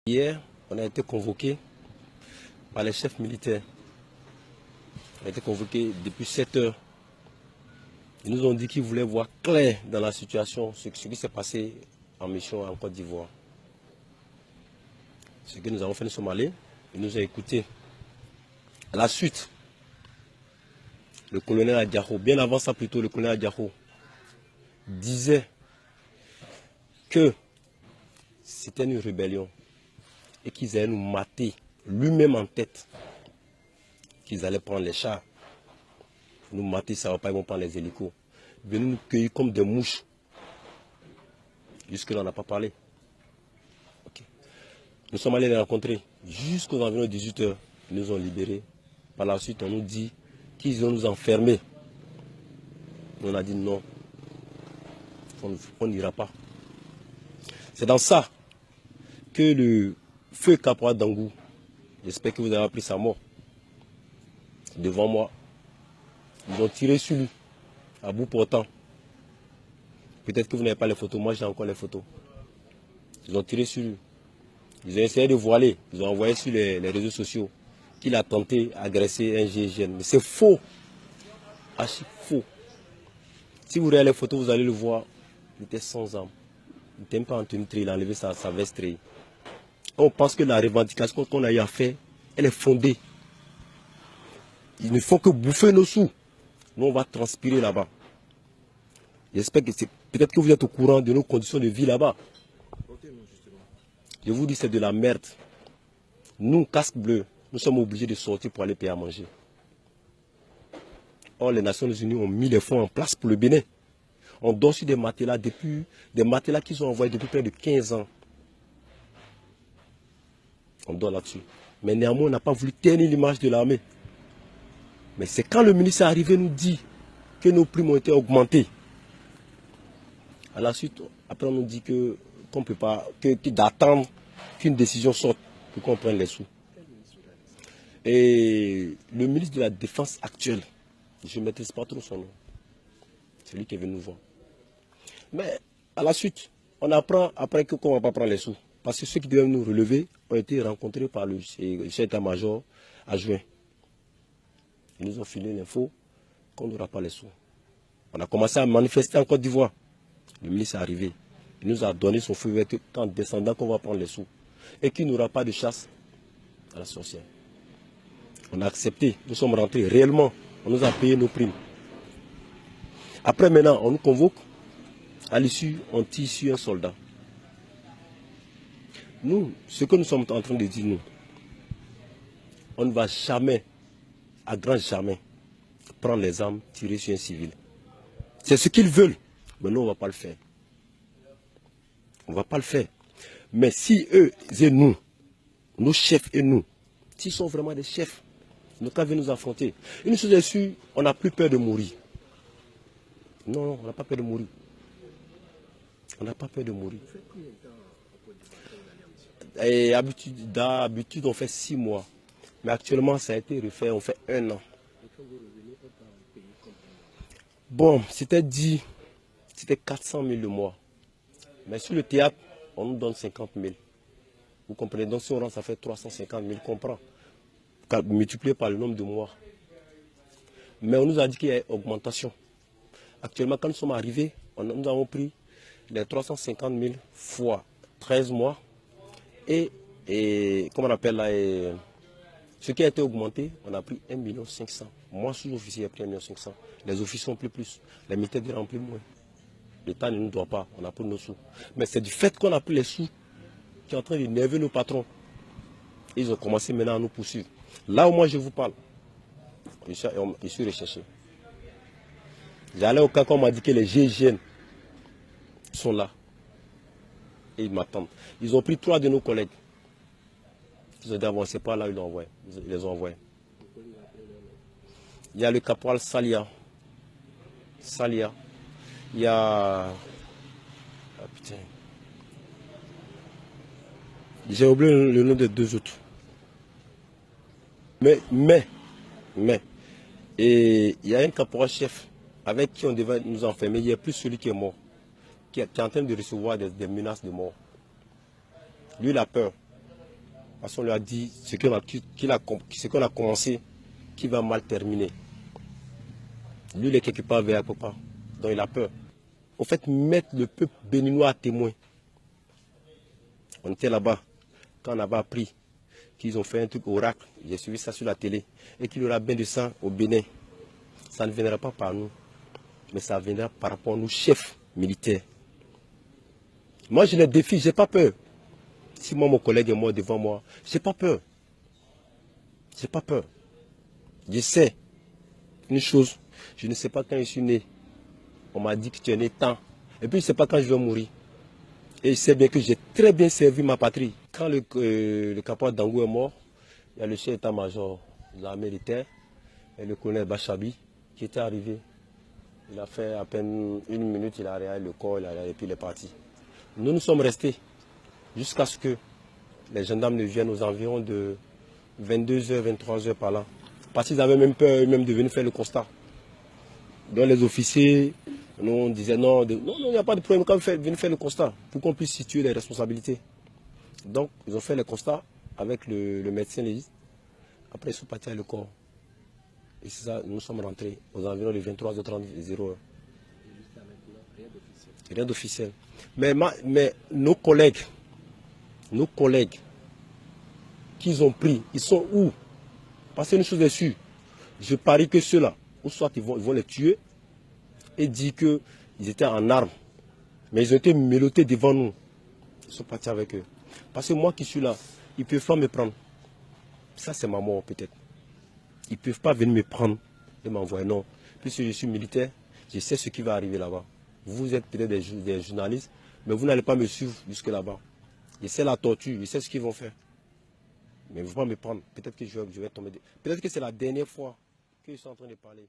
Hier, on a été convoqué par les chefs militaires. On a été convoqué depuis 7 heures. Ils nous ont dit qu'ils voulaient voir clair dans la situation ce qui s'est passé en mission en Côte d'Ivoire. Ce que nous avons fait, nous sommes allés, ils nous ont écoutés. À la suite, le colonel Adiaro, bien avant ça plutôt, le colonel Adiaro disait que c'était une rébellion et qu'ils allaient nous mater, lui-même en tête, qu'ils allaient prendre les chars, nous mater, ça ne va pas, ils vont prendre les hélicos, venir nous cueillir comme des mouches. Jusque-là, on n'a pas parlé. Okay. Nous sommes allés les rencontrer jusqu'aux environs de 18 h. Ils nous ont libérés. Par la suite, on nous dit qu'ils vont nous enfermer. On a dit non, on n'ira pas. C'est dans ça que le feu caporal Dangou, j'espère que vous avez appris sa mort, devant moi, ils ont tiré sur lui, à bout portant. Peut-être que vous n'avez pas les photos, moi j'ai encore les photos. Ils ont tiré sur lui. Ils ont essayé de voiler, ils ont envoyé sur les réseaux sociaux qu'il a tenté d'agresser un GIGN. Mais c'est faux, archi faux. Si vous regardez les photos, vous allez le voir, il était sans arme. Il n'était même pas en tenue, il a enlevé sa veste. On pense que la revendication qu'on a eu à faire, elle est fondée. Ils ne font que bouffer nos sous. Nous, on va transpirer là-bas. J'espère que c'est... Peut-être que vous êtes au courant de nos conditions de vie là-bas. Je vous dis, c'est de la merde. Nous, casque bleu, nous sommes obligés de sortir pour aller payer à manger. Or, les Nations Unies ont mis les fonds en place pour le Bénin. On dort sur des matelas qu'ils ont envoyés depuis près de 15 ans. On dort là-dessus. Mais néanmoins, on n'a pas voulu ternir l'image de l'armée. Mais c'est quand le ministre est arrivé nous dit que nos primes ont été augmentées. À la suite, après on nous dit qu'on ne peut pas, d'attendre qu'une décision sorte pour qu'on prenne les sous. Et le ministre de la Défense actuel, je ne maîtrise pas trop son nom. C'est lui qui est venu nous voir. Mais à la suite, on apprend après qu'on ne va pas prendre les sous. Parce que ceux qui devaient nous relever ont été rencontrés par le chef d'état-major adjoint. Ils nous ont filé l'info qu'on n'aura pas les sous. On a commencé à manifester en Côte d'Ivoire. Le ministre est arrivé. Il nous a donné son feu vert qu'en descendant qu'on va prendre les sous. Et qu'il n'y aura pas de chasse à la sorcière. On a accepté. Nous sommes rentrés réellement. On nous a payé nos primes. Après maintenant, on nous convoque. À l'issue, on tire sur un soldat. Nous, ce que nous sommes en train de dire, nous, on ne va jamais, à grand jamais, prendre les armes, tirer sur un civil. C'est ce qu'ils veulent, mais nous, on ne va pas le faire. On ne va pas le faire. Mais si eux et nous, nos chefs et nous, s'ils sont vraiment des chefs, ils n'ont qu'à venir nous affronter. Une chose est sûre, on n'a plus peur de mourir. Non, on n'a pas peur de mourir. On n'a pas peur de mourir. Et d'habitude, on fait 6 mois. Mais actuellement, ça a été refait, on fait 1 an. Bon, c'était 400 000 le mois. Mais sur le théâtre, on nous donne 50 000. Vous comprenez? Donc si on rentre, ça fait 350 000, comprend. Multiplié par le nombre de mois. Mais on nous a dit qu'il y a augmentation. Actuellement, quand nous sommes arrivés, nous avons pris les 350 000 fois 13 mois. Et comment on appelle là, ce qui a été augmenté, on a pris 1 500 000. Moi, sous-officier, j'ai pris 1 500 000. Les officiers ont pris plus. Les militaires ont pris moins. L'État ne nous doit pas, on a pris nos sous. Mais c'est du fait qu'on a pris les sous qui est en train d'énerver nos patrons. Ils ont commencé maintenant à nous poursuivre. Là où moi je vous parle, je suis recherché. J'allais au cas qu'on m'a dit que les GIGN sont là. Et ils m'attendent. Ils ont pris 3 de nos collègues. Ils ont dit avancez pas là, ils les ont envoyés. Il y a le caporal Salia. Il y a... Ah, putain. J'ai oublié le nom des 2 autres. Mais, et il y a un caporal chef avec qui on devait nous enfermer. Il n'y a plus celui qui est mort, qui est en train de recevoir des menaces de mort. Lui, il a peur. Parce qu'on lui a dit ce qu'on a commencé, qui va mal terminer. Lui, il est quelque part vers papa. Donc il a peur. Au fait, mettre le peuple béninois à témoin. On était là-bas. Quand on avait appris qu'ils ont fait un truc oracle, j'ai suivi ça sur la télé, et qu'il y aura bien de sang au Bénin, ça ne viendra pas par nous, mais ça viendra par rapport à nos chefs militaires. Moi, je les défie, je n'ai pas peur. Si moi, mon collègue est mort devant moi, je n'ai pas peur. Je n'ai pas peur. Je sais une chose, je ne sais pas quand je suis né. On m'a dit que tu es né tant. Et puis je ne sais pas quand je vais mourir. Et je sais bien que j'ai très bien servi ma patrie. Quand le caporal Dangou est mort, il y a le chef d'état-major de l'armée de terre et le colonel Bachabi qui était arrivé. Il a fait à peine 1 minute, il a arrêté le corps, et puis il est parti. Nous sommes restés jusqu'à ce que les gendarmes ne viennent aux environs de 22h, 23h par là. Parce qu'ils avaient même peur eux-mêmes de venir faire le constat. Donc les officiers, nous on disait non, il n'y a pas de problème, quand vous venez faire le constat, pour qu'on puisse situer les responsabilités. Donc ils ont fait le constat avec le médecin légiste. Après ils sont partis avec le corps. Et c'est ça, nous sommes rentrés aux environs de 23h30, 0h. Rien d'officiel. Mais nos collègues qu'ils ont pris, ils sont où? Parce qu'une chose est sûre, je parie que ceux-là, ou soit ils vont les tuer et dire qu'ils étaient en armes. Mais ils ont été mélottés devant nous. Ils sont partis avec eux. Parce que moi qui suis là, ils ne peuvent pas me prendre. Ça, c'est ma mort peut-être. Ils ne peuvent pas venir me prendre et m'envoyer. Non. Puisque je suis militaire, je sais ce qui va arriver là-bas. Vous êtes peut-être des journalistes, mais vous n'allez pas me suivre jusque là-bas. Je sais la torture, je sais ce qu'ils vont faire. Mais ils ne vont pas me prendre. Peut-être que je vais tomber. Peut-être que c'est la dernière fois que je suis en train de parler.